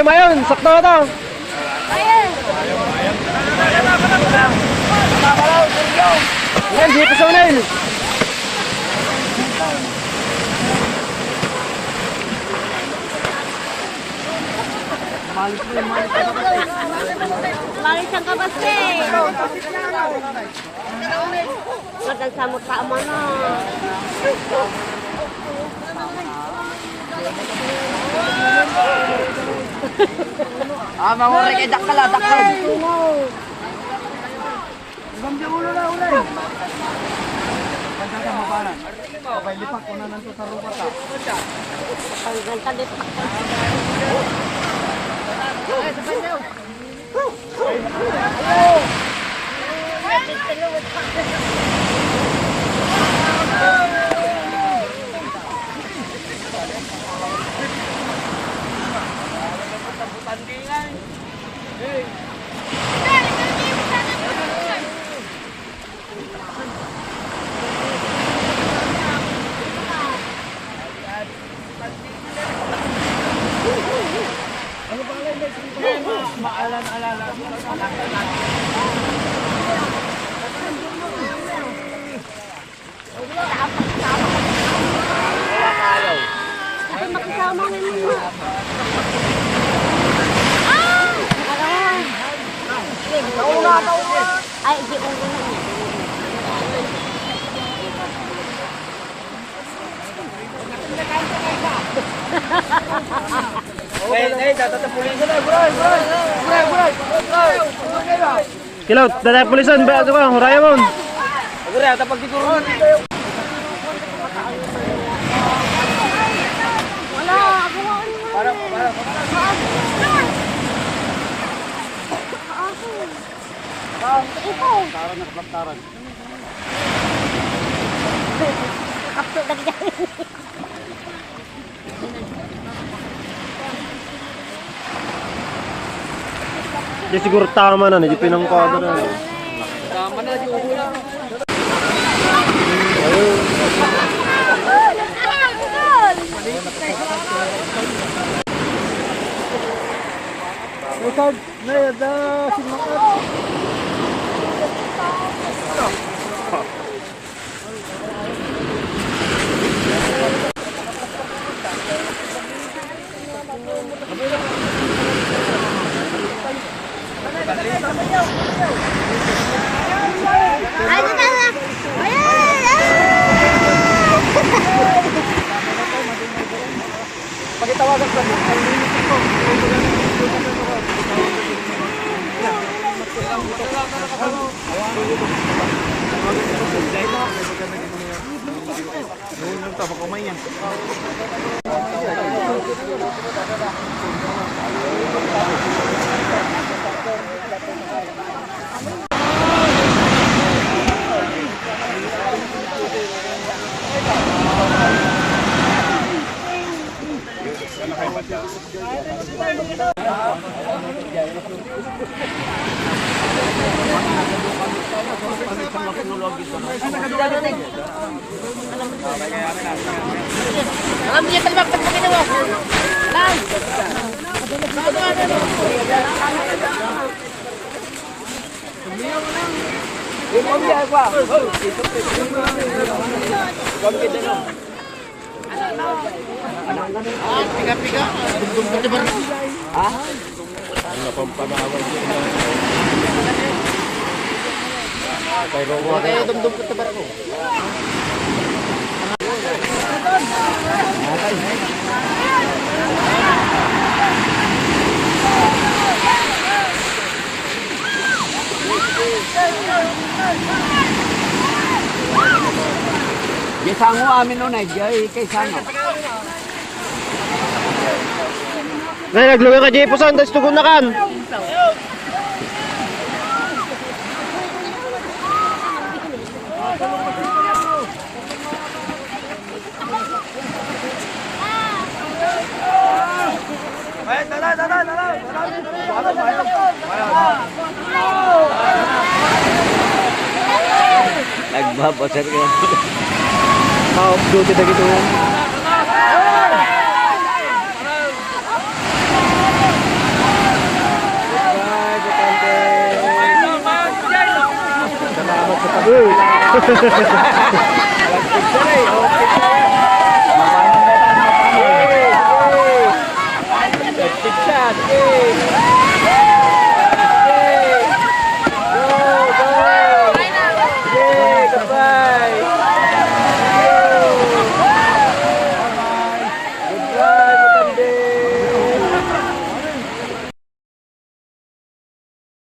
Mayon, sakto na to. Yan, dito sa unahin. Malis ang kabase. Madal sa mukha mo na. Manguri kay dakala, dakal. Gamdi ulo na, ulay. Ganda ka mabalan. Okay, lipak ko na nanto sa rupa ta. Tanggal ka dito. Ay, makisama mo mo. Ay, di ulo na. Kilot, datang pulisan, ba ka, huraya mo. Agora ta pagsiguro. Wala, ako Para. ito. Taran na kaptaran. Kapto dagdag. Di siguro tama na, di pinangkado na. Tama na di ulo. Usad, na yada simakat. Ay, na. Pagitawagan ko. Alam niya talaga pag ginawa. Lang. Yung biya pa. Kompit na. Piga-piga. Dum-dum ko diba? Ha? Ano pang pamawag yun? Kaya dum-dum ko diba ako? Gisango amin nun ay kay Sango. Nay, nagluwi ka dyan po saan, tas tugon na kan. Nagbabasar ka. Off duty na gitu. Salamat sa pag- Good shot.